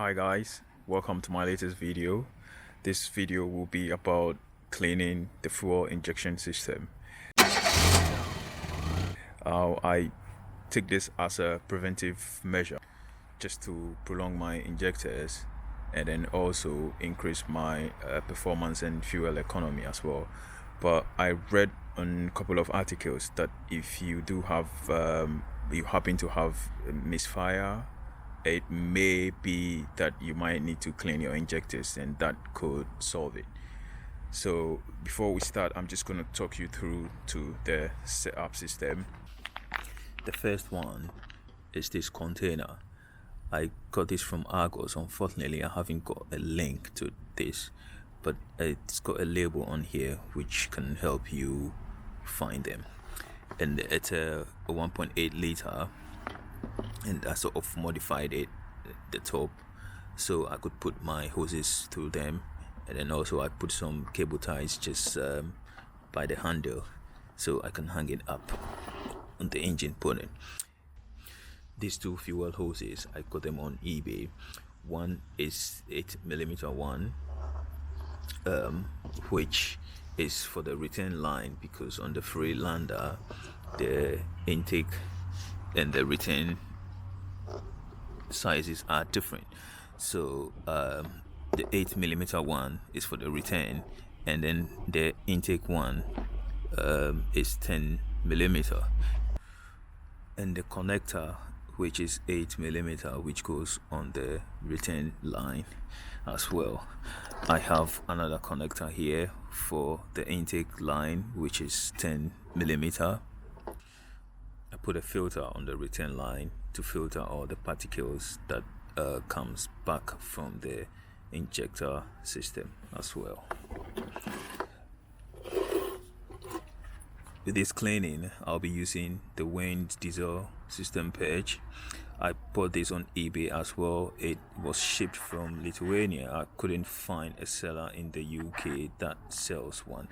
Hi guys, welcome to my latest video. This video will be about cleaning the fuel injection system. I take this as a preventive measure just to prolong my injectors and then also increase my performance and fuel economy as well. But I read on a couple of articles that if you do have you happen to have misfire, it may be that you might need to clean your injectors, and that could solve it. So before we start, I'm just going to talk you through to the setup system. The first one is this container. I got this from Argos. Unfortunately, I haven't got a link to this, but it's got a label on here which can help you find them. And it's a 1.8 liter, and I sort of modified it at the top so I could put my hoses through them, and then also I put some cable ties just by the handle so I can hang it up on the engine bonnet. These two fuel hoses, I got them on eBay. One is 8mm one, which is for the return line, because on the Freelander the intake and the return sizes are different. So the 8mm one is for the return, and then the intake one is 10mm, and the connector, which is 8mm, which goes on the return line as well. I have another connector here for the intake line, which is 10mm. I put a filter on the return line to filter all the particles that comes back from the injector system as well. With this cleaning, I'll be using the Wynn diesel System Purge. I bought this on eBay as well. It was shipped from Lithuania. I couldn't find a seller in the UK that sells one.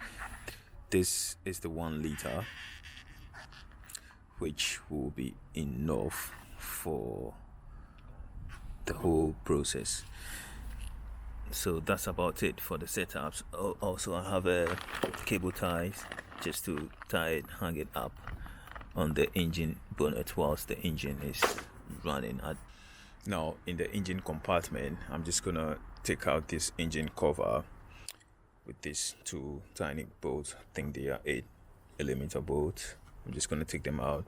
This is the 1 liter, which will be enough for the whole process. So that's about it for the setups. Also, I have a cable ties just to tie it, hang it up on the engine bonnet whilst the engine is running. Now in the engine compartment, I'm just gonna take out this engine cover with these two tiny bolts. I think they are 8mm bolts. I'm just gonna take them out,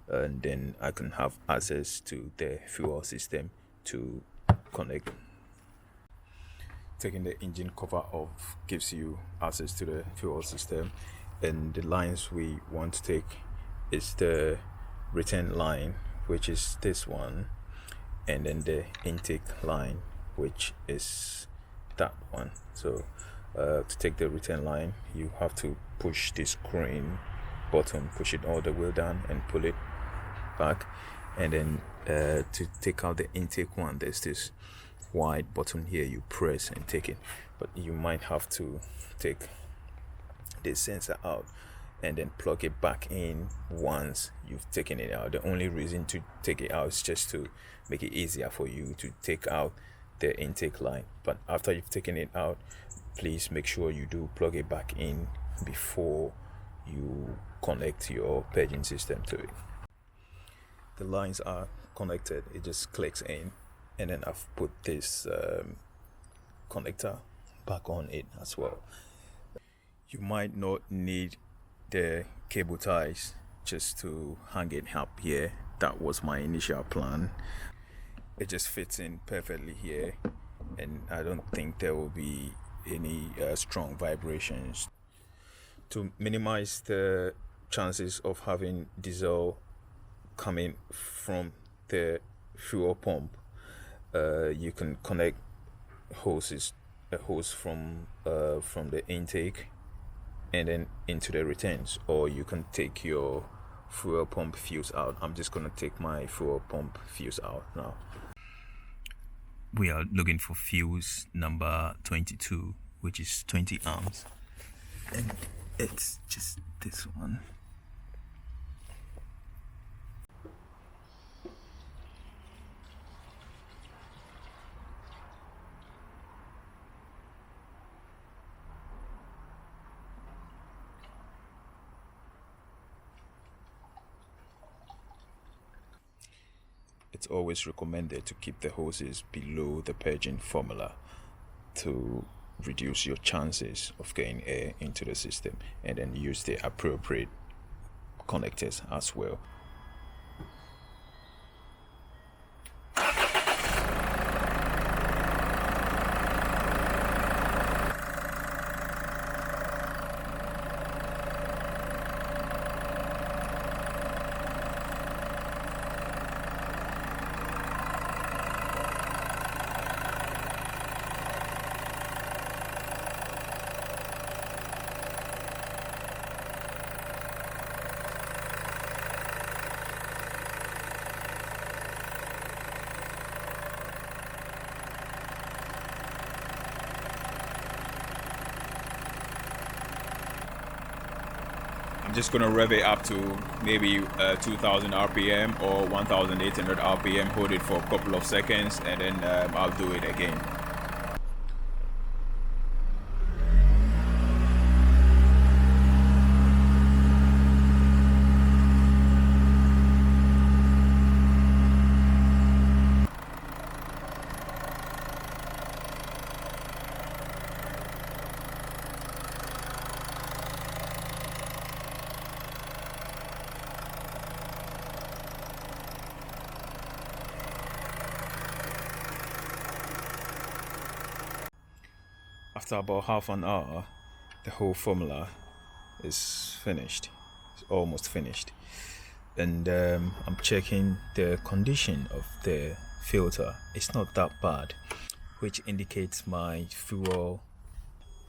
and then I can have access to the fuel system to connect. Taking the engine cover off gives you access to the fuel system, and the lines we want to take is the return line, which is this one, and then the intake line, which is that one. So to take the return line, you have to push this green button, push it all the way down and pull it back, and then to take out the intake one, there's this white button here, you press and take it. But you might have to take this sensor out and then plug it back in once you've taken it out. The only reason to take it out is just to make it easier for you to take out the intake line. But after you've taken it out, please make sure you do plug it back in before you connect your purging system to it. The lines are connected, it just clicks in, and then I've put this connector back on it as well. You might not need the cable ties just to hang it up here. That was my initial plan. It just fits in perfectly here, and I don't think there will be any strong vibrations. To minimize the chances of having diesel coming from the fuel pump, you can connect a hose from the intake and then into the returns, or you can take your fuel pump fuse out. I'm just gonna take my fuel pump fuse out now. We are looking for fuse number 22, which is 20 amps, and it's just this one. it's always recommended to keep the hoses below the purging formula to reduce your chances of getting air into the system, and then use the appropriate connectors as well. I'm just gonna rev it up to maybe 2000 RPM or 1800 RPM, hold it for a couple of seconds, and then I'll do it again. After about half an hour, the whole formula is finished. It's almost finished. And I'm checking the condition of the filter. It's not that bad, which indicates my fuel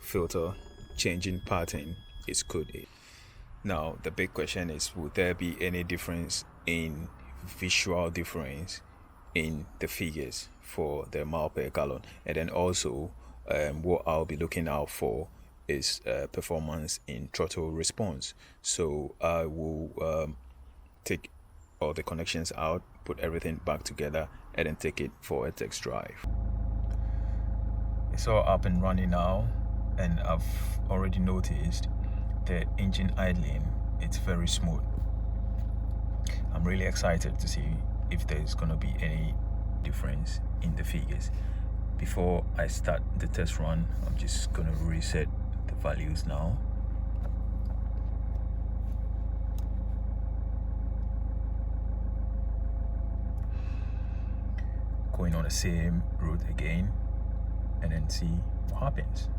filter changing pattern is good. Now the big question is, would there be any difference in visual difference in the figures for the mile per gallon? And then also what I'll be looking out for is performance in throttle response. So I will take all the connections out, put everything back together, and then take it for a test drive. It's all up and running now, and I've already noticed the engine idling. It's very smooth. I'm really excited to see if there's gonna be any difference in the figures. Before I start the test run, I'm just gonna reset the values now. Going on the same route again, and then see what happens.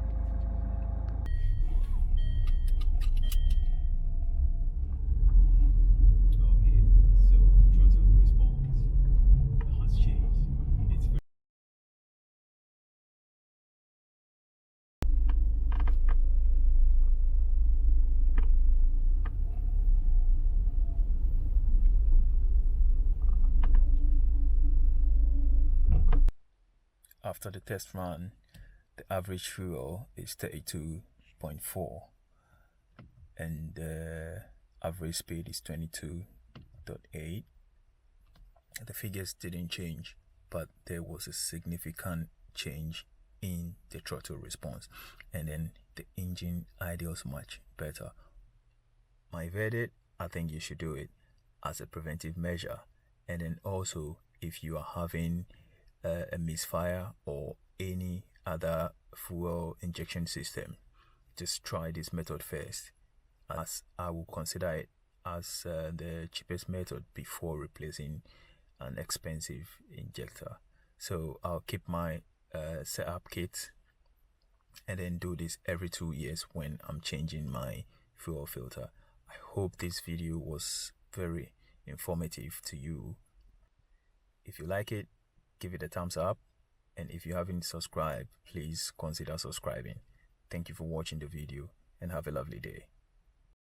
After the test run, the average fuel is 32.4 and the average speed is 22.8. The figures didn't change, but there was a significant change in the throttle response, and then the engine idles much better. My verdict, I think you should do it as a preventive measure. And then also, if you are having a misfire or any other fuel injection system, just try this method first, as I will consider it as the cheapest method before replacing an expensive injector. So I'll keep my setup kit and then do this every 2 years when I'm changing my fuel filter. I hope this video was very informative to you. If you like it, give it a thumbs up, and if you haven't subscribed, please consider subscribing. Thank you for watching the video, and have a lovely day.